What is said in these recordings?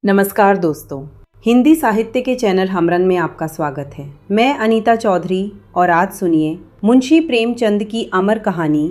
नमस्कार दोस्तों, हिंदी साहित्य के चैनल हमरन में आपका स्वागत है। मैं अनीता चौधरी और आज सुनिए मुंशी प्रेमचंद की अमर कहानी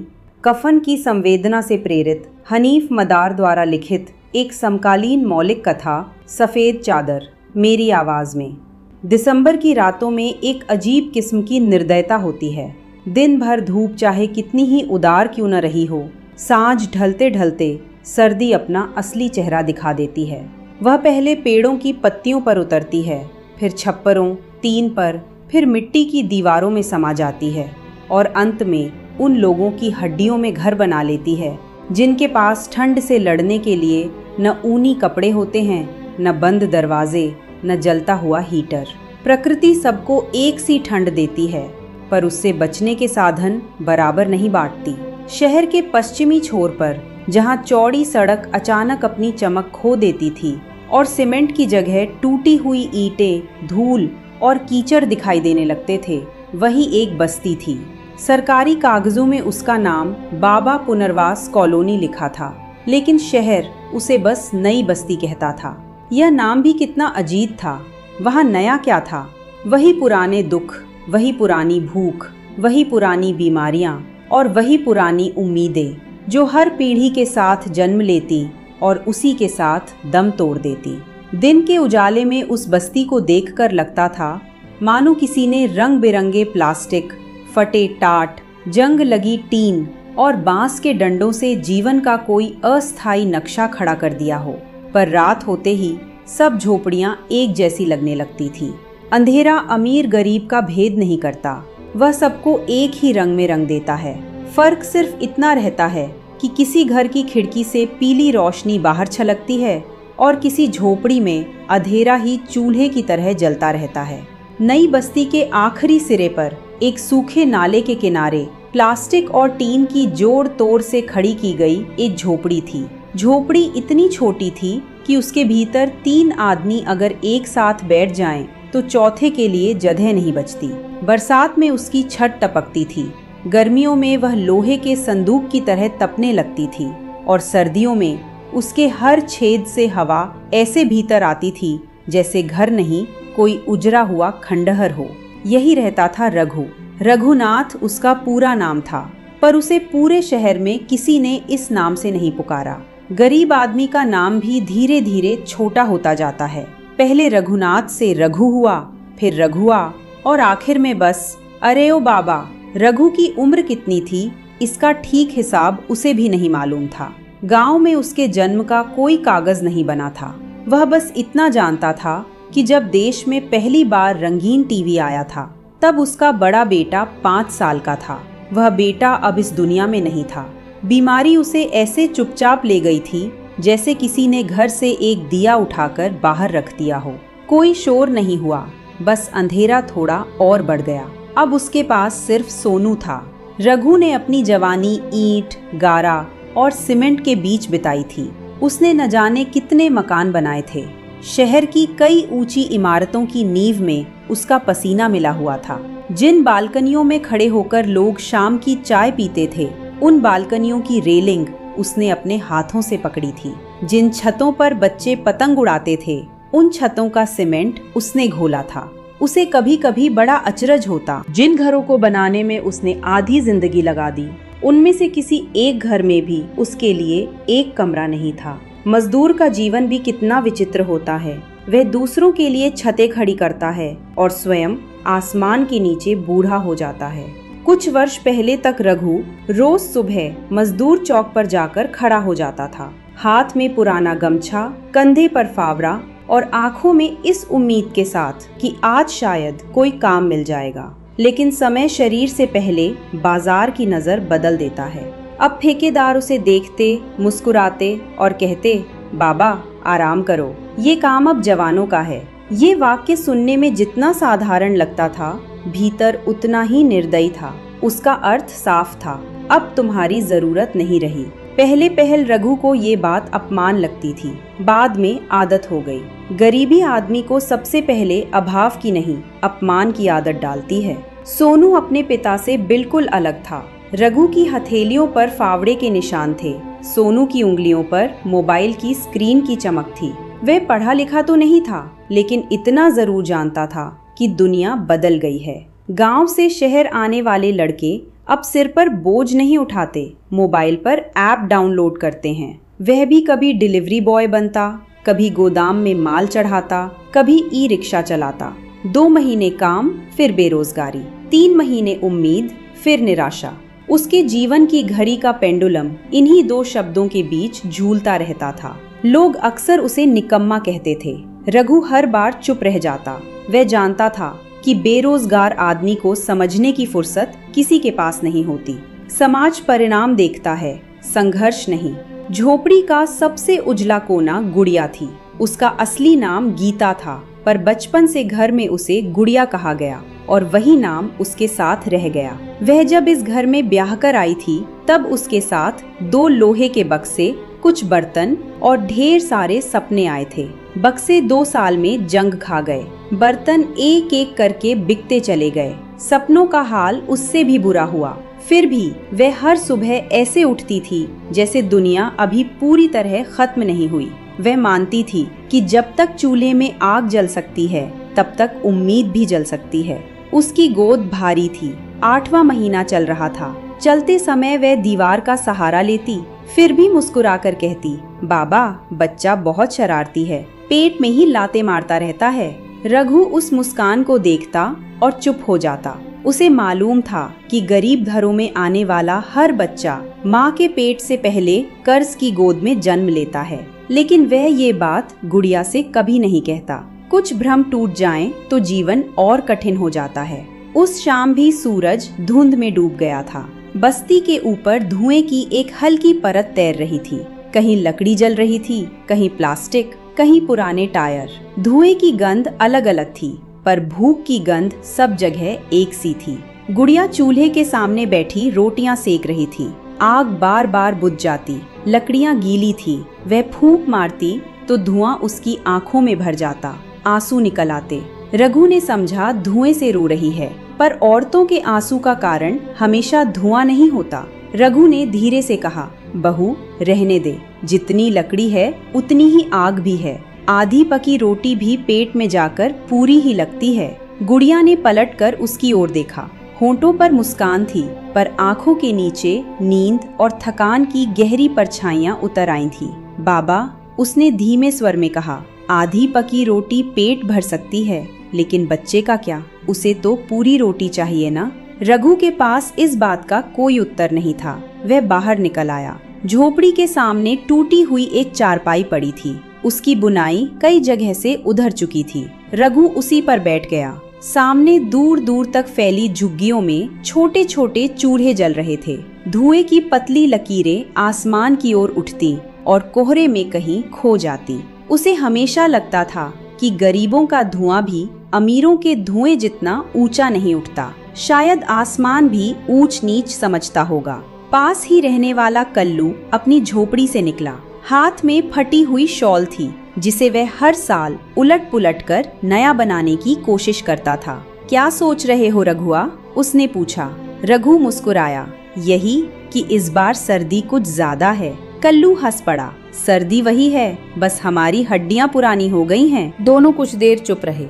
कफन की संवेदना से प्रेरित हनीफ मदार द्वारा लिखित एक समकालीन मौलिक कथा सफ़ेद चादर मेरी आवाज़ में। दिसंबर की रातों में एक अजीब किस्म की निर्दयता होती है। दिन भर धूप चाहे कितनी ही उदार क्यों न रही हो, सांझ ढलते ढलते सर्दी अपना असली चेहरा दिखा देती है। वह पहले पेड़ों की पत्तियों पर उतरती है, फिर छप्परों, टीन पर, फिर मिट्टी की दीवारों में समा जाती है और अंत में उन लोगों की हड्डियों में घर बना लेती है जिनके पास ठंड से लड़ने के लिए न ऊनी कपड़े होते हैं, न बंद दरवाजे, न जलता हुआ हीटर। प्रकृति सबको एक सी ठंड देती है, पर उससे बचने के साधन बराबर नहीं बांटती। शहर के पश्चिमी छोर पर, जहाँ चौड़ी सड़क अचानक अपनी चमक खो देती थी और सीमेंट की जगह टूटी हुई ईंटें, धूल और कीचड़ दिखाई देने लगते थे, वही एक बस्ती थी। सरकारी कागजों में उसका नाम बाबा पुनर्वास कॉलोनी लिखा था, लेकिन शहर उसे बस नई बस्ती कहता था। यह नाम भी कितना अजीब था। वहाँ नया क्या था? वही पुराने दुख, वही पुरानी भूख, वही पुरानी बीमारियाँ और वही पुरानी उम्मीदें जो हर पीढ़ी के साथ जन्म लेती और उसी के साथ दम तोड़ देती। दिन के उजाले में उस बस्ती को देखकर लगता था मानो किसी ने रंग बिरंगे प्लास्टिक, फटे टाट, जंग लगी टीन और बांस के डंडों से जीवन का कोई अस्थायी नक्शा खड़ा कर दिया हो। पर रात होते ही सब झोपड़ियां एक जैसी लगने लगती थी। अंधेरा अमीर गरीब का भेद नहीं करता, वह सबको एक ही रंग में रंग देता है। फर्क सिर्फ इतना रहता है कि किसी घर की खिड़की से पीली रोशनी बाहर छलकती है और किसी झोपड़ी में अंधेरा ही चूल्हे की तरह जलता रहता है। नई बस्ती के आखिरी सिरे पर एक सूखे नाले के किनारे प्लास्टिक और टीन की जोड़ तोड़ से खड़ी की गई एक झोपड़ी थी। झोपड़ी इतनी छोटी थी कि उसके भीतर 3 आदमी अगर एक साथ बैठ जाएं तो चौथे के लिए जगह नहीं बचती। बरसात में उसकी छत टपकती थी, गर्मियों में वह लोहे के संदूक की तरह तपने लगती थी और सर्दियों में उसके हर छेद से हवा ऐसे भीतर आती थी जैसे घर नहीं, कोई उजरा हुआ खंडहर हो। यही रहता था रघु। रघुनाथ उसका पूरा नाम था, पर उसे पूरे शहर में किसी ने इस नाम से नहीं पुकारा। गरीब आदमी का नाम भी धीरे धीरे छोटा होता जाता है। पहले रघुनाथ से रघु हुआ, फिर रघुआ और आखिर में बस अरे ओ बाबा। रघु की उम्र कितनी थी इसका ठीक हिसाब उसे भी नहीं मालूम था। गांव में उसके जन्म का कोई कागज नहीं बना था। वह बस इतना जानता था कि जब देश में पहली बार रंगीन टीवी आया था तब उसका बड़ा बेटा 5 साल का था। वह बेटा अब इस दुनिया में नहीं था। बीमारी उसे ऐसे चुपचाप ले गई थी जैसे किसी ने घर से एक दिया उठाकर बाहर रख दिया हो। कोई शोर नहीं हुआ, बस अंधेरा थोड़ा और बढ़ गया। अब उसके पास सिर्फ सोनू था। रघु ने अपनी जवानी ईंट, गारा और सीमेंट के बीच बिताई थी। उसने न जाने कितने मकान बनाए थे। शहर की कई ऊंची इमारतों की नींव में उसका पसीना मिला हुआ था। जिन बालकनियों में खड़े होकर लोग शाम की चाय पीते थे, उन बालकनियों की रेलिंग उसने अपने हाथों से पकड़ी थी। जिन छतों पर बच्चे पतंग उड़ाते थे, उन छतों का सीमेंट उसने घोला था। उसे कभी कभी बड़ा अचरज होता, जिन घरों को बनाने में उसने आधी जिंदगी लगा दी, उनमें से किसी एक घर में भी उसके लिए एक कमरा नहीं था। मजदूर का जीवन भी कितना विचित्र होता है। वह दूसरों के लिए छतें खड़ी करता है और स्वयं आसमान के नीचे बूढ़ा हो जाता है। कुछ वर्ष पहले तक रघु रोज सुबह मजदूर चौक पर जाकर खड़ा हो जाता था, हाथ में पुराना गमछा, कंधे पर फावड़ा और आंखों में इस उम्मीद के साथ कि आज शायद कोई काम मिल जाएगा। लेकिन समय शरीर से पहले बाजार की नजर बदल देता है। अब ठेकेदार उसे देखते, मुस्कुराते और कहते, बाबा आराम करो, ये काम अब जवानों का है। ये वाक्य सुनने में जितना साधारण लगता था, भीतर उतना ही निर्दयी था। उसका अर्थ साफ था, अब तुम्हारी जरूरत नहीं रही। पहले पहल रघु को ये बात अपमान लगती थी, बाद में आदत हो गई। गरीबी आदमी को सबसे पहले अभाव की नहीं, अपमान की आदत डालती है। सोनू अपने पिता से बिल्कुल अलग था। रघु की हथेलियों पर फावड़े के निशान थे, सोनू की उंगलियों पर मोबाइल की स्क्रीन की चमक थी। वह पढ़ा लिखा तो नहीं था, लेकिन इतना जरूर जानता था कि दुनिया बदल गई है। गांव से शहर आने वाले लड़के अब सिर पर बोझ नहीं उठाते, मोबाइल पर ऐप डाउनलोड करते हैं। वह भी कभी डिलीवरी बॉय बनता, कभी गोदाम में माल चढ़ाता, कभी ई रिक्शा चलाता। 2 महीने काम, फिर बेरोजगारी, 3 महीने उम्मीद, फिर निराशा। उसके जीवन की घड़ी का पेंडुलम इन्हीं 2 शब्दों के बीच झूलता रहता था। लोग अक्सर उसे निकम्मा कहते थे। रघु हर बार चुप रह जाता। वह जानता था कि बेरोजगार आदमी को समझने की फुर्सत किसी के पास नहीं होती। समाज परिणाम देखता है, संघर्ष नहीं। झोपड़ी का सबसे उजला कोना गुड़िया थी। उसका असली नाम गीता था, पर बचपन से घर में उसे गुड़िया कहा गया और वही नाम उसके साथ रह गया। वह जब इस घर में ब्याह कर आई थी, तब उसके साथ 2 लोहे के बक्से, कुछ बर्तन और ढेर सारे सपने आए थे। बक्से 2 साल में जंग खा गए। बर्तन एक एक करके बिकते चले गए। सपनों का हाल उससे भी बुरा हुआ। फिर भी वह हर सुबह ऐसे उठती थी जैसे दुनिया अभी पूरी तरह खत्म नहीं हुई। वह मानती थी कि जब तक चूल्हे में आग जल सकती है, तब तक उम्मीद भी जल सकती है। उसकी गोद भारी थी। 8वां महीना चल रहा था। चलते समय वह दीवार का सहारा लेती, फिर भी मुस्कुराकर कहती, बाबा, बच्चा बहुत शरारती है, पेट में ही लाते मारता रहता है। रघु उस मुस्कान को देखता और चुप हो जाता। उसे मालूम था कि गरीब घरों में आने वाला हर बच्चा माँ के पेट से पहले कर्ज की गोद में जन्म लेता है, लेकिन वह ये बात गुड़िया से कभी नहीं कहता। कुछ भ्रम टूट जाएं तो जीवन और कठिन हो जाता है। उस शाम भी सूरज धुंध में डूब गया था। बस्ती के ऊपर धुएं की एक हल्की परत तैर रही थी। कहीं लकड़ी जल रही थी, कहीं प्लास्टिक, कहीं पुराने टायर। धुएं की गंध अलग अलग थी, पर भूख की गंध सब जगह एक सी थी। गुड़िया चूल्हे के सामने बैठी रोटियां सेक रही थी। आग बार बार बुझ जाती, लकड़ियां गीली थी। वह फूंक मारती तो धुआं उसकी आंखों में भर जाता, आंसू निकल आते। रघु ने समझा धुएं से रो रही है, पर औरतों के आंसू का कारण हमेशा धुआं नहीं होता। रघु ने धीरे से कहा, बहू, रहने दे। जितनी लकड़ी है उतनी ही आग भी है। आधी पकी रोटी भी पेट में जाकर पूरी ही लगती है। गुड़िया ने पलटकर उसकी ओर देखा। होंठों पर मुस्कान थी, पर आंखों के नीचे नींद और थकान की गहरी परछाइयां उतर आई थी। बाबा, उसने धीमे स्वर में कहा, आधी पकी रोटी पेट भर सकती है, लेकिन बच्चे का क्या? उसे तो पूरी रोटी चाहिए ना। रघु के पास इस बात का कोई उत्तर नहीं था। वह बाहर निकल आया। झोपड़ी के सामने टूटी हुई एक चारपाई पड़ी थी। उसकी बुनाई कई जगह से उधर चुकी थी। रघु उसी पर बैठ गया। सामने दूर दूर तक फैली झुग्गियों में छोटे छोटे चूल्हे जल रहे थे। धुएं की पतली लकीरें आसमान की ओर उठती और कोहरे में कहीं खो जाती। उसे हमेशा लगता था कि गरीबों का धुआं भी अमीरों के धुएं जितना ऊंचा नहीं उठता। शायद आसमान भी ऊंच नीच समझता होगा। पास ही रहने वाला कल्लू अपनी झोपड़ी से निकला। हाथ में फटी हुई शॉल थी, जिसे वह हर साल उलट पुलट कर नया बनाने की कोशिश करता था। क्या सोच रहे हो रघुआ? उसने पूछा। रघु मुस्कुराया। यही कि इस बार सर्दी कुछ ज्यादा है। कल्लू हंस पड़ा। सर्दी वही है, बस हमारी हड्डियां पुरानी हो गई हैं। दोनों कुछ देर चुप रहे।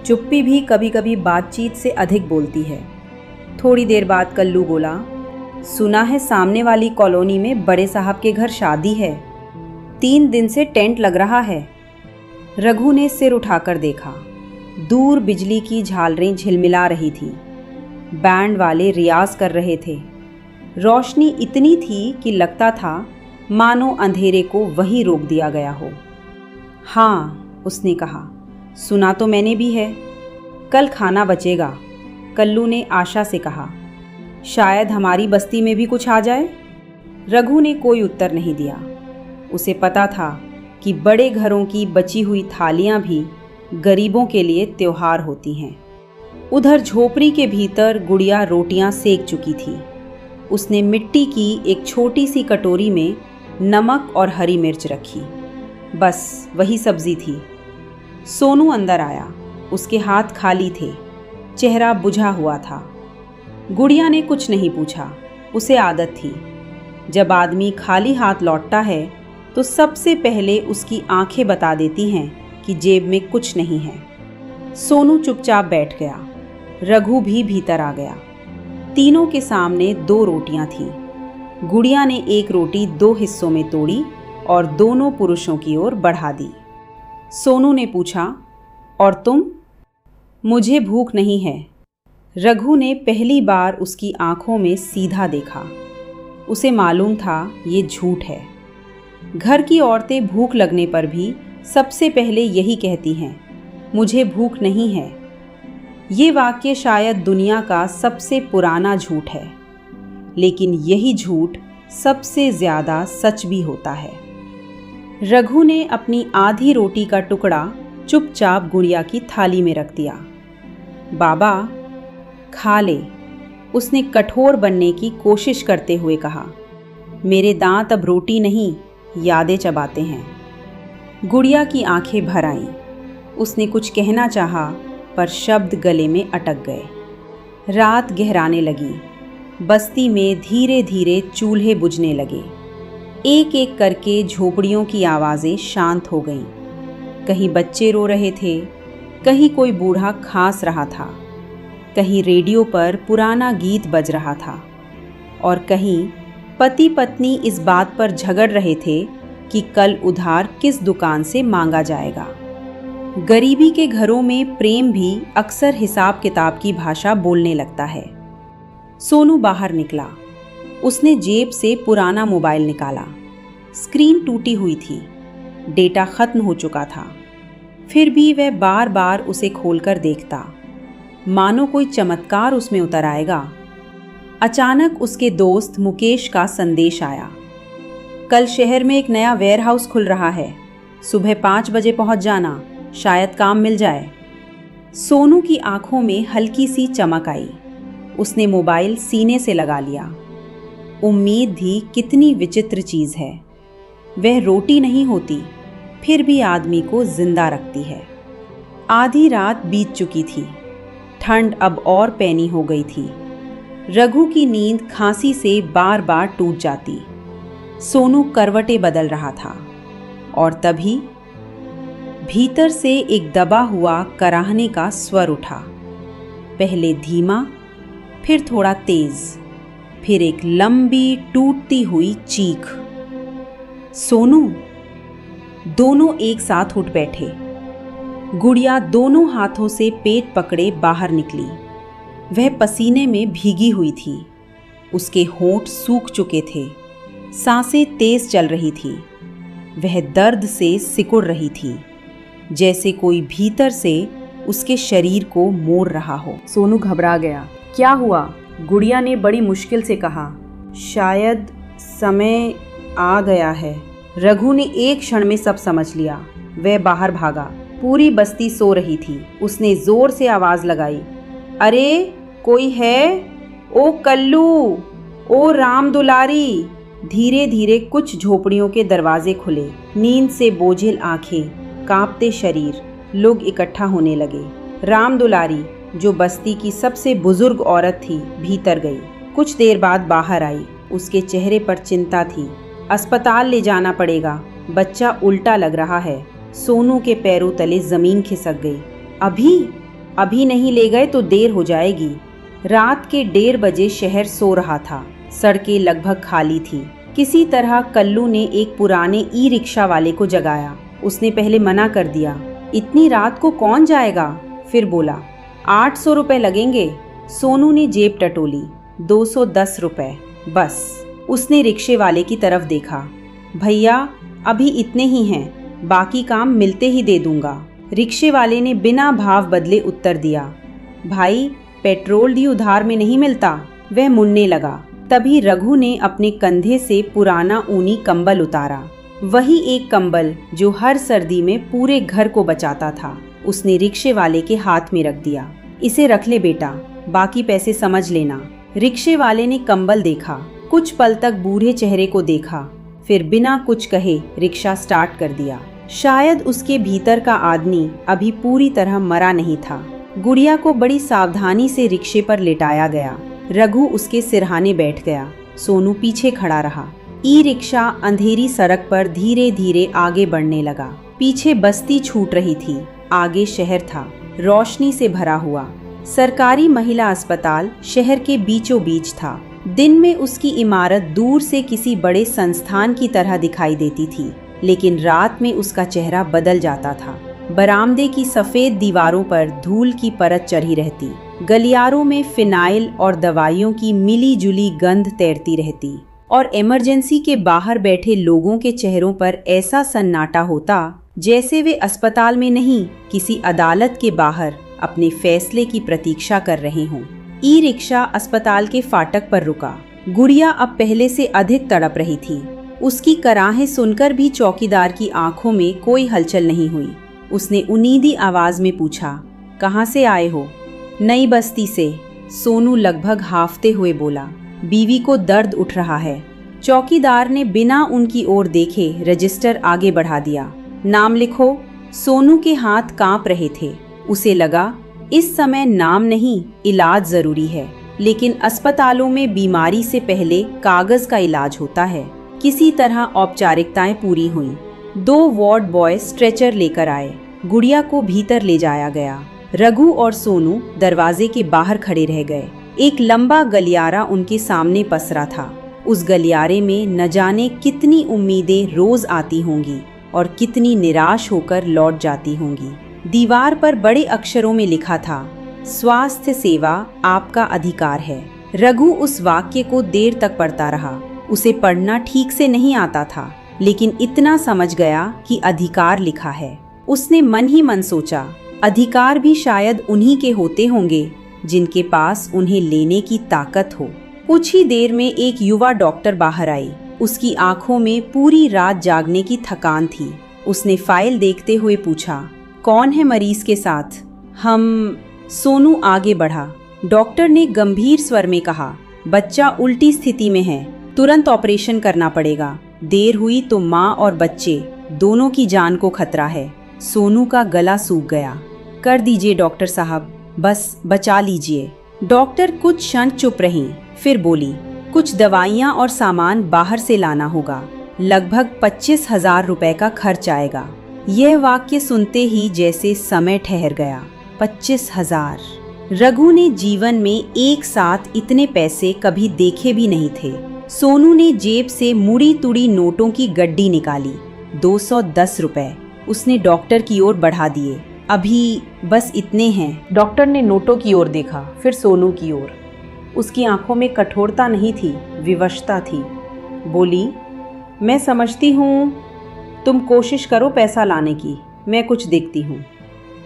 चुप्पी भी कभी कभी बातचीत से अधिक बोलती है। थोड़ी देर बाद कल्लू बोला, सुना है सामने वाली कॉलोनी में बड़े साहब के घर शादी है। 3 दिन से टेंट लग रहा है। रघु ने सिर उठाकर देखा। दूर बिजली की झालरें झिलमिला रही थी। बैंड वाले रियाज कर रहे थे। रोशनी इतनी थी कि लगता था मानो अंधेरे को वहीं रोक दिया गया हो। हाँ, उसने कहा, सुना तो मैंने भी है। कल खाना बचेगा, कल्लू ने आशा से कहा। शायद हमारी बस्ती में भी कुछ आ जाए। रघु ने कोई उत्तर नहीं दिया। उसे पता था कि बड़े घरों की बची हुई थालियां भी गरीबों के लिए त्योहार होती हैं। उधर झोपड़ी के भीतर गुड़िया रोटियां सेक चुकी थी। उसने मिट्टी की एक छोटी सी कटोरी में नमक और हरी मिर्च रखी। बस वही सब्जी थी। सोनू अंदर आया। उसके हाथ खाली थे, चेहरा बुझा हुआ था। गुड़िया ने कुछ नहीं पूछा। उसे आदत थी, जब आदमी खाली हाथ लौटता है तो सबसे पहले उसकी आंखें बता देती हैं कि जेब में कुछ नहीं है। सोनू चुपचाप बैठ गया। रघु भी भीतर आ गया। तीनों के सामने 2 रोटियां थीं। गुड़िया ने एक रोटी 2 हिस्सों में तोड़ी और दोनों पुरुषों की ओर बढ़ा दी। सोनू ने पूछा, और तुम? मुझे भूख नहीं है। रघु ने पहली बार उसकी आंखों में सीधा देखा। उसे मालूम था ये झूठ है। घर की औरतें भूख लगने पर भी सबसे पहले यही कहती हैं, मुझे भूख नहीं है। ये वाक्य शायद दुनिया का सबसे पुराना झूठ है, लेकिन यही झूठ सबसे ज़्यादा सच भी होता है। रघु ने अपनी आधी रोटी का टुकड़ा चुपचाप गुड़िया की थाली में रख दिया। बाबा, खा ले, उसने कठोर बनने की कोशिश करते हुए कहा। मेरे दांत अब रोटी नहीं, यादें चबाते हैं। गुड़िया की आंखें भर आईं। उसने कुछ कहना चाहा, पर शब्द गले में अटक गए। रात गहराने लगी। बस्ती में धीरे धीरे चूल्हे बुझने लगे। एक एक करके झोपड़ियों की आवाज़ें शांत हो गईं। कहीं बच्चे रो रहे थे, कहीं कोई बूढ़ा खांस रहा था, कहीं रेडियो पर पुराना गीत बज रहा था, और कहीं पति पत्नी इस बात पर झगड़ रहे थे कि कल उधार किस दुकान से मांगा जाएगा। गरीबी के घरों में प्रेम भी अक्सर हिसाब किताब की भाषा बोलने लगता है। सोनू बाहर निकला। उसने जेब से पुराना मोबाइल निकाला। स्क्रीन टूटी हुई थी, डेटा खत्म हो चुका था। फिर भी वह बार बार उसे खोलकर देखता, मानो कोई चमत्कार उसमें उतर आएगा। अचानक उसके दोस्त मुकेश का संदेश आया, कल शहर में एक नया वेयरहाउस खुल रहा है, सुबह 5 बजे पहुंच जाना, शायद काम मिल जाए। सोनू की आंखों में हल्की सी चमक आई। उसने मोबाइल सीने से लगा लिया। उम्मीद भी कितनी विचित्र चीज़ है। वह रोटी नहीं होती, फिर भी आदमी को जिंदा रखती है। आधी रात बीत चुकी थी। ठंड अब और पैनी हो गई थी। रघु की नींद खांसी से बार बार टूट जाती। सोनू करवटें बदल रहा था, और तभी भीतर से एक दबा हुआ कराहने का स्वर उठा। पहले धीमा, फिर थोड़ा तेज, फिर एक लंबी टूटती हुई चीख। सोनू! दोनों एक साथ उठ बैठे। गुड़िया दोनों हाथों से पेट पकड़े बाहर निकली। वह पसीने में भीगी हुई थी। उसके होंठ सूख चुके थे। सांसें तेज चल रही थी। वह दर्द से सिकुड़ रही थी, जैसे कोई भीतर से उसके शरीर को मोड़ रहा हो। सोनू घबरा गया। क्या हुआ? गुड़िया ने बड़ी मुश्किल से कहा। शायद समय आ गया है। रघु ने एक क्षण में सब समझ लिया। वह बाहर भागा। पूरी बस्ती सो रही थी। उसने जोर से आवाज लगाई, अरे कोई है? ओ कल्लू, ओ राम दुलारी। धीरे धीरे कुछ झोपड़ियों के दरवाजे खुले। नींद से बोझिल आंखें, कांपते शरीर, लोग इकट्ठा होने लगे। राम दुलारी, जो बस्ती की सबसे बुजुर्ग औरत थी, भीतर गई। कुछ देर बाद बाहर आई। उसके चेहरे पर चिंता थी। अस्पताल ले जाना पड़ेगा, बच्चा उल्टा लग रहा है। सोनू के पैरों तले जमीन खिसक गई। अभी नहीं ले गए तो देर हो जाएगी। रात के 1:30 बजे शहर सो रहा था। सड़कें लगभग खाली थी। किसी तरह कल्लू ने एक पुराने ई रिक्शा वाले को जगाया। उसने पहले मना कर दिया, इतनी रात को कौन जाएगा? फिर बोला, 800 रुपए लगेंगे। सोनू ने जेब टटोली। 210 रुपए बस। उसने रिक्शे वाले की तरफ देखा। भैया, अभी इतने ही हैं, बाकी काम मिलते ही दे दूंगा। रिक्शे वाले ने बिना भाव बदले उत्तर दिया, भाई पेट्रोल भी उधार में नहीं मिलता। वह मुड़ने लगा। तभी रघु ने अपने कंधे से पुराना ऊनी कंबल उतारा। वही एक कंबल जो हर सर्दी में पूरे घर को बचाता था। उसने रिक्शे वाले के हाथ में रख दिया। इसे रख ले बेटा, बाकी पैसे समझ लेना। रिक्शे वाले ने कंबल देखा, कुछ पल तक बूढ़े चेहरे को देखा, फिर बिना कुछ कहे रिक्शा स्टार्ट कर दिया। शायद उसके भीतर का आदमी अभी पूरी तरह मरा नहीं था। गुड़िया को बड़ी सावधानी से रिक्शे पर लिटाया गया। रघु उसके सिरहाने बैठ गया। सोनू पीछे खड़ा रहा। ई रिक्शा अंधेरी सड़क पर धीरे धीरे आगे बढ़ने लगा। पीछे बस्ती छूट रही थी, आगे शहर था, रोशनी से भरा हुआ। सरकारी महिला अस्पताल शहर के बीचों बीच था। दिन में उसकी इमारत दूर से किसी बड़े संस्थान की तरह दिखाई देती थी, लेकिन रात में उसका चेहरा बदल जाता था। बरामदे की सफेद दीवारों पर धूल की परत चढ़ी रहती, गलियारों में फिनाइल और दवाइयों की मिली जुली गंध तैरती रहती, और इमरजेंसी के बाहर बैठे लोगों के चेहरों पर ऐसा सन्नाटा होता जैसे वे अस्पताल में नहीं, किसी अदालत के बाहर अपने फैसले की प्रतीक्षा कर रहे हों। ई रिक्शा अस्पताल के फाटक पर रुका। गुड़िया अब पहले से अधिक तड़प रही थी। उसकी कराहें सुनकर भी चौकीदार की आंखों में कोई हलचल नहीं हुई। उसने उनीदी आवाज में पूछा, कहाँ से आए हो? नई बस्ती से, सोनू लगभग हाफते हुए बोला। बीवी को दर्द उठ रहा है। चौकीदार ने बिना उनकी ओर देखे रजिस्टर आगे बढ़ा दिया। नाम लिखो। सोनू के हाथ कांप रहे थे। उसे लगा इस समय नाम नहीं, इलाज जरूरी है, लेकिन अस्पतालों में बीमारी से पहले कागज का इलाज होता है। किसी तरह औपचारिकताएं पूरी हुईं। 2 वार्ड बॉय स्ट्रेचर लेकर आए। गुड़िया को भीतर ले जाया गया। रघु और सोनू दरवाजे के बाहर खड़े रह गए। एक लंबा गलियारा उनके सामने पसरा था। उस गलियारे में न जाने कितनी उम्मीदें रोज आती होंगी और कितनी निराश होकर लौट जाती होंगी। दीवार पर बड़े अक्षरों में लिखा था, स्वास्थ्य सेवा आपका अधिकार है। रघु उस वाक्य को देर तक पढ़ता रहा। उसे पढ़ना ठीक से नहीं आता था, लेकिन इतना समझ गया कि अधिकार लिखा है। उसने मन ही मन सोचा, अधिकार भी शायद उन्हीं के होते होंगे जिनके पास उन्हें लेने की ताकत हो। कुछ ही देर में एक युवा डॉक्टर बाहर आई। उसकी आंखों में पूरी रात जागने की थकान थी। उसने फाइल देखते हुए पूछा, कौन है मरीज के साथ? हम। सोनू आगे बढ़ा। डॉक्टर ने गंभीर स्वर में कहा, बच्चा उल्टी स्थिति में है, तुरंत ऑपरेशन करना पड़ेगा। देर हुई तो माँ और बच्चे दोनों की जान को खतरा है। सोनू का गला सूख गया। कर दीजिए डॉक्टर साहब, बस बचा लीजिए। डॉक्टर कुछ क्षण चुप रहीं, फिर बोली, कुछ दवाइयाँ और सामान बाहर से लाना होगा। लगभग 25,000 रुपए का खर्च आएगा। यह वाक्य सुनते ही जैसे समय ठहर गया। 25,000। रघु ने जीवन में एक साथ इतने पैसे कभी देखे भी नहीं थे। सोनू ने जेब से मुड़ी तुड़ी नोटों की गड्डी निकाली। 210 रुपए उसने डॉक्टर की ओर बढ़ा दिए। अभी बस इतने हैं। डॉक्टर ने नोटों की ओर देखा, फिर सोनू की ओर। उसकी आंखों में कठोरता नहीं थी, विवशता थी। बोली, मैं समझती हूँ, तुम कोशिश करो पैसा लाने की, मैं कुछ देखती हूँ,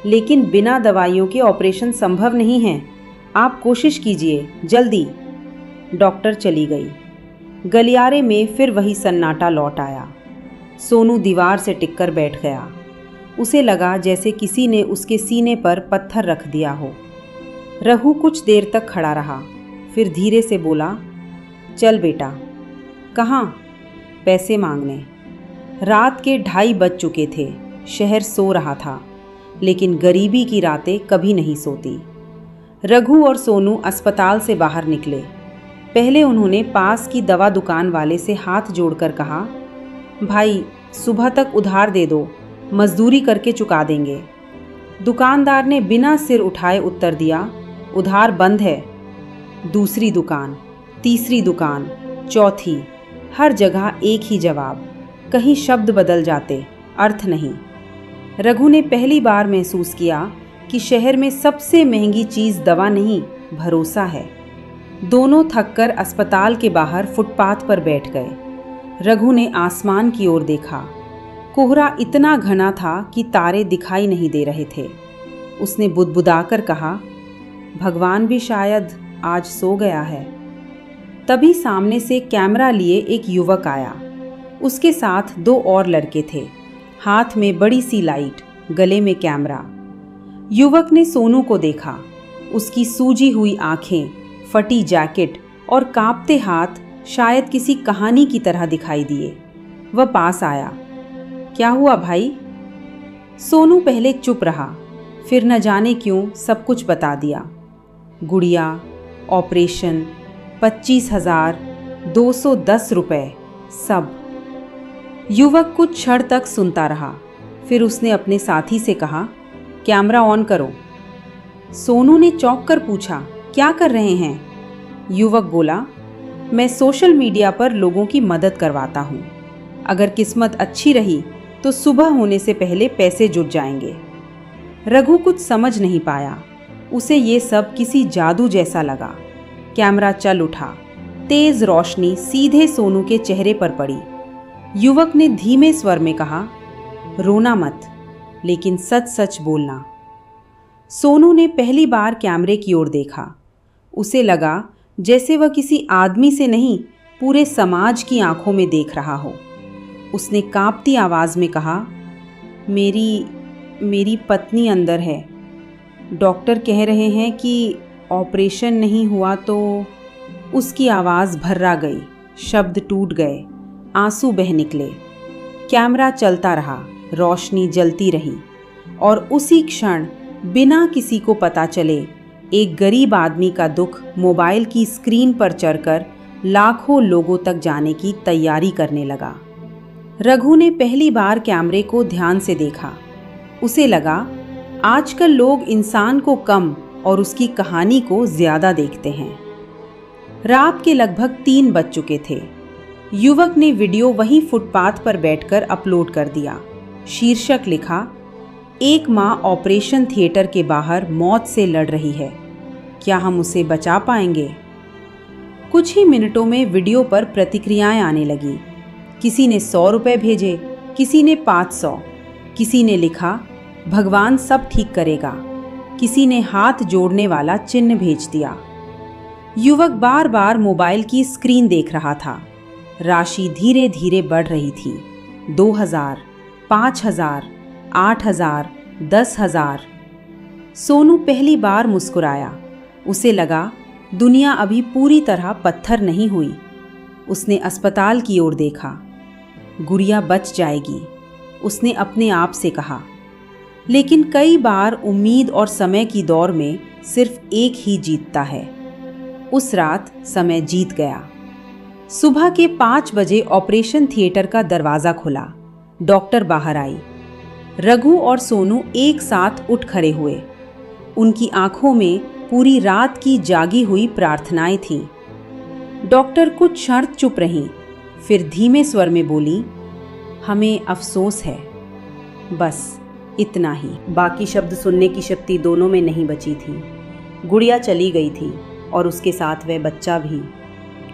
लेकिन बिना दवाइयों के ऑपरेशन संभव नहीं है। आप कोशिश कीजिए, जल्दी। डॉक्टर चली गई। गलियारे में फिर वही सन्नाटा लौट आया। सोनू दीवार से टिककर बैठ गया। उसे लगा जैसे किसी ने उसके सीने पर पत्थर रख दिया हो। रघु कुछ देर तक खड़ा रहा, फिर धीरे से बोला, चल बेटा। कहाँ? पैसे मांगने। रात के 2:30 बज चुके थे। शहर सो रहा था, लेकिन गरीबी की रातें कभी नहीं सोती। रघु और सोनू अस्पताल से बाहर निकले। पहले उन्होंने पास की दवा दुकान वाले से हाथ जोड़कर कहा, भाई सुबह तक उधार दे दो, मजदूरी करके चुका देंगे। दुकानदार ने बिना सिर उठाए उत्तर दिया, उधार बंद है। दूसरी दुकान, तीसरी दुकान, चौथी, हर जगह एक ही जवाब। कहीं शब्द बदल जाते, अर्थ नहीं। रघु ने पहली बार महसूस किया कि शहर में सबसे महंगी चीज़ दवा नहीं, भरोसा है। दोनों थककर अस्पताल के बाहर फुटपाथ पर बैठ गए। रघु ने आसमान की ओर देखा। कोहरा इतना घना था कि तारे दिखाई नहीं दे रहे थे। उसने बुदबुदाकर कहा, भगवान भी शायद आज सो गया है। तभी सामने से कैमरा लिए एक युवक आया। उसके साथ 2 और लड़के थे, हाथ में बड़ी सी लाइट, गले में कैमरा। युवक ने सोनू को देखा। उसकी सूजी हुई आंखें, फटी जैकेट और कांपते हाथ शायद किसी कहानी की तरह दिखाई दिए। वह पास आया। क्या हुआ भाई? सोनू पहले चुप रहा, फिर न जाने क्यों सब कुछ बता दिया। गुड़िया, ऑपरेशन, 25,000, 210 रुपए। सब। युवक कुछ क्षण तक सुनता रहा, फिर उसने अपने साथी से कहा, कैमरा ऑन करो। सोनू ने चौंक कर पूछा, क्या कर रहे हैं? युवक बोला, मैं सोशल मीडिया पर लोगों की मदद करवाता हूँ। अगर किस्मत अच्छी रही तो सुबह होने से पहले पैसे जुट जाएंगे। रघु कुछ समझ नहीं पाया। उसे ये सब किसी जादू जैसा लगा। कैमरा चल उठा। तेज रोशनी सीधे सोनू के चेहरे पर पड़ी। युवक ने धीमे स्वर में कहा, रोना मत, लेकिन सच सच बोलना। सोनू ने पहली बार कैमरे की ओर देखा। उसे लगा जैसे वह किसी आदमी से नहीं, पूरे समाज की आंखों में देख रहा हो। उसने कांपती आवाज में कहा, मेरी पत्नी अंदर है। डॉक्टर कह रहे हैं कि ऑपरेशन नहीं हुआ तो। उसकी आवाज़ भर्रा गई, शब्द टूट गए, आंसू बह निकले। कैमरा चलता रहा, रोशनी जलती रही, और उसी क्षण बिना किसी को पता चले एक गरीब आदमी का दुख मोबाइल की स्क्रीन पर चढ़कर लाखों लोगों तक जाने की तैयारी करने लगा। रघु ने पहली बार कैमरे को ध्यान से देखा। उसे लगा आजकल लोग इंसान को कम और उसकी कहानी को ज्यादा देखते हैं। रात के लगभग 3 बज चुके थे। युवक ने वीडियो वहीं फुटपाथ पर बैठकर अपलोड कर दिया। शीर्षक लिखा, एक माँ ऑपरेशन थिएटर के बाहर मौत से लड़ रही है, क्या हम उसे बचा पाएंगे? कुछ ही मिनटों में वीडियो पर प्रतिक्रियाएं आने लगी। किसी ने 100 रुपये भेजे, किसी ने 500, किसी ने लिखा, भगवान सब ठीक करेगा, किसी ने हाथ जोड़ने वाला चिन्ह भेज दिया। युवक बार बार मोबाइल की स्क्रीन देख रहा था। राशि धीरे धीरे बढ़ रही थी। 2000, 5000, 8000, 10,000। सोनू पहली बार मुस्कुराया। उसे लगा दुनिया अभी पूरी तरह पत्थर नहीं हुई। उसने अस्पताल की ओर देखा। गुड़िया बच जाएगी, उसने अपने आप से कहा। लेकिन कई बार उम्मीद और समय की दौड़ में सिर्फ एक ही जीतता है। उस रात समय जीत गया। सुबह के 5 बजे ऑपरेशन थिएटर का दरवाज़ा खुला। डॉक्टर बाहर आई। रघु और सोनू एक साथ उठ खड़े हुए। उनकी आंखों में पूरी रात की जागी हुई प्रार्थनाएं थीं। डॉक्टर कुछ क्षण चुप रहीं, फिर धीमे स्वर में बोली, हमें अफसोस है, बस इतना ही। बाकी शब्द सुनने की शक्ति दोनों में नहीं बची थी। गुड़िया चली गई थी और उसके साथ वह बच्चा भी,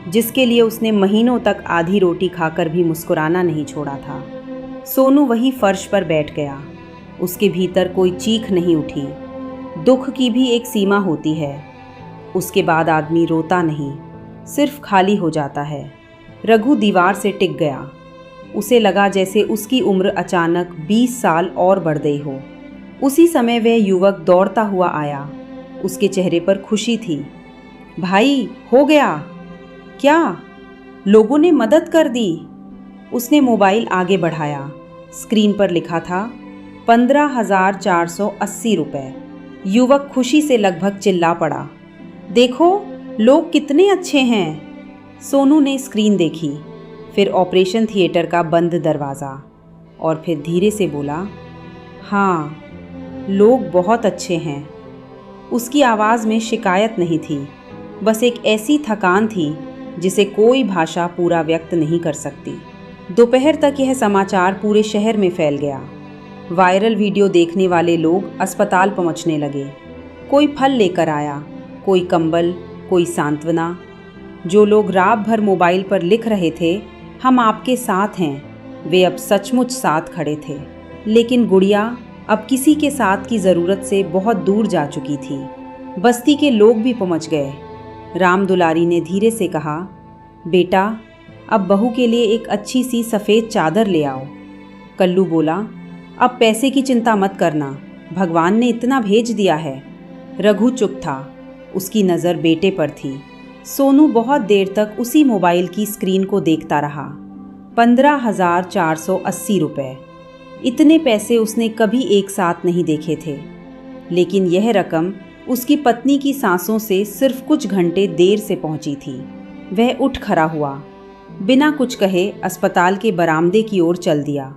जिसके लिए उसने महीनों तक आधी रोटी खाकर भी मुस्कुराना नहीं छोड़ा था। सोनू वही फर्श पर बैठ गया। उसके भीतर कोई चीख नहीं उठी। दुख की भी एक सीमा होती है। उसके बाद आदमी रोता नहीं, सिर्फ खाली हो जाता है। रघु दीवार से टिक गया। उसे लगा जैसे उसकी उम्र अचानक 20 साल और बढ़ गई हो। उसी समय वह युवक दौड़ता हुआ आया। उसके चेहरे पर खुशी थी। भाई, हो गया क्या? लोगों ने मदद कर दी। उसने मोबाइल आगे बढ़ाया। स्क्रीन पर लिखा था 15,480 रुपये। युवक खुशी से लगभग चिल्ला पड़ा, देखो लोग कितने अच्छे हैं। सोनू ने स्क्रीन देखी, फिर ऑपरेशन थिएटर का बंद दरवाज़ा, और फिर धीरे से बोला, हाँ, लोग बहुत अच्छे हैं। उसकी आवाज़ में शिकायत नहीं थी, बस एक ऐसी थकान थी जिसे कोई भाषा पूरा व्यक्त नहीं कर सकती। दोपहर तक यह समाचार पूरे शहर में फैल गया। वायरल वीडियो देखने वाले लोग अस्पताल पहुंचने लगे। कोई फल लेकर आया, कोई कंबल, कोई सांत्वना। जो लोग रात भर मोबाइल पर लिख रहे थे, हम आपके साथ हैं, वे अब सचमुच साथ खड़े थे। लेकिन गुड़िया अब किसी के साथ की ज़रूरत से बहुत दूर जा चुकी थी। बस्ती के लोग भी पहुंच गए। राम दुलारी ने धीरे से कहा, बेटा, अब बहू के लिए एक अच्छी सी सफ़ेद चादर ले आओ। कल्लू बोला, अब पैसे की चिंता मत करना, भगवान ने इतना भेज दिया है। रघु चुप था, उसकी नज़र बेटे पर थी। सोनू बहुत देर तक उसी मोबाइल की स्क्रीन को देखता रहा। 15,480 रुपये। इतने पैसे उसने कभी एक साथ नहीं देखे थे। लेकिन यह रकम उसकी पत्नी की सांसों से सिर्फ कुछ घंटे देर से पहुंची थी। वह उठ खड़ा हुआ। बिना कुछ कहे अस्पताल के बरामदे की ओर चल दिया।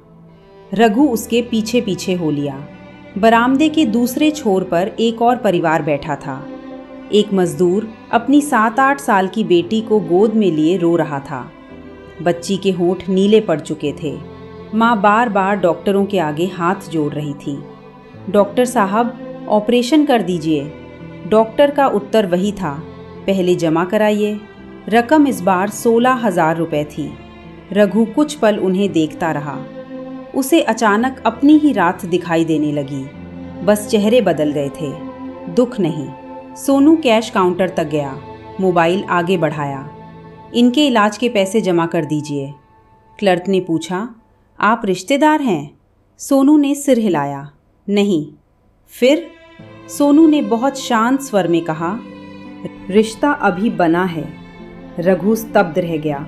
रघु उसके पीछे पीछे हो लिया। बरामदे के दूसरे छोर पर एक और परिवार बैठा था। एक मजदूर अपनी 7-8 साल की बेटी को गोद में लिए रो रहा था। बच्ची के होंठ नीले पड़ चुके थे। माँ बार बार डॉक्टरों के आगे हाथ जोड़ रही थी। डॉक्टर साहब, ऑपरेशन कर दीजिए। डॉक्टर का उत्तर वही था, पहले जमा कराइए। रकम इस बार 16,000 रुपये थी। रघु कुछ पल उन्हें देखता रहा। उसे अचानक अपनी ही रात दिखाई देने लगी। बस चेहरे बदल गए थे, दुख नहीं। सोनू कैश काउंटर तक गया, मोबाइल आगे बढ़ाया। इनके इलाज के पैसे जमा कर दीजिए। क्लर्क ने पूछा, आप रिश्तेदार हैं? सोनू ने सिर हिलाया, नहीं। फिर? सोनू ने बहुत शांत स्वर में कहा, रिश्ता अभी बना है। रघु स्तब्ध रह गया।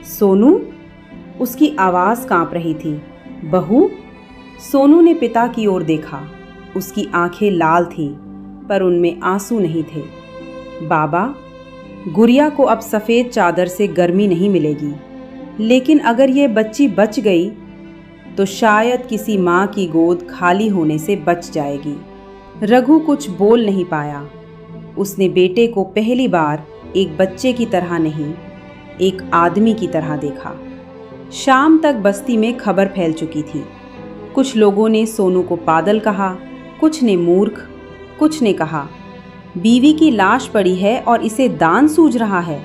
सोनू? उसकी आवाज़ कांप रही थी। बहू? सोनू ने पिता की ओर देखा। उसकी आंखें लाल थीं, पर उनमें आंसू नहीं थे। बाबा, गुड़िया को अब सफ़ेद चादर से गर्मी नहीं मिलेगी, लेकिन अगर ये बच्ची बच गई तो शायद किसी माँ की गोद खाली होने से बच जाएगी। रघु कुछ बोल नहीं पाया। उसने बेटे को पहली बार एक बच्चे की तरह नहीं, एक आदमी की तरह देखा। शाम तक बस्ती में खबर फैल चुकी थी। कुछ लोगों ने सोनू को पागल कहा, कुछ ने मूर्ख, कुछ ने कहा बीवी की लाश पड़ी है और इसे दान सूझ रहा है।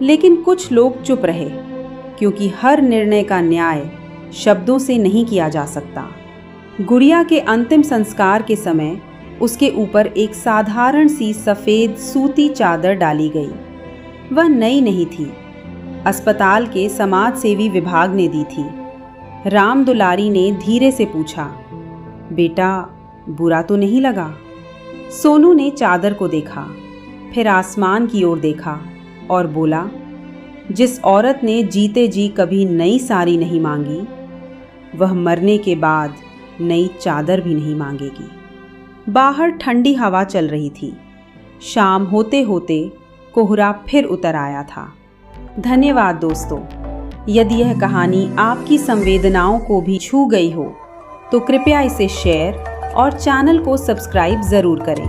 लेकिन कुछ लोग चुप रहे, क्योंकि हर निर्णय का न्याय शब्दों से नहीं किया जा सकता। गुड़िया के अंतिम संस्कार के समय उसके ऊपर एक साधारण सी सफ़ेद सूती चादर डाली गई। वह नई नहीं थी, अस्पताल के समाज सेवी विभाग ने दी थी। राम दुलारी ने धीरे से पूछा, बेटा, बुरा तो नहीं लगा? सोनू ने चादर को देखा, फिर आसमान की ओर देखा और बोला, जिस औरत ने जीते जी कभी नई साड़ी नहीं मांगी, वह मरने के बाद नई चादर भी नहीं मांगेगी। बाहर ठंडी हवा चल रही थी। शाम होते होते कोहरा फिर उतर आया था। धन्यवाद दोस्तों। यदि यह कहानी आपकी संवेदनाओं को भी छू गई हो तो कृपया इसे शेयर और चैनल को सब्सक्राइब ज़रूर करें।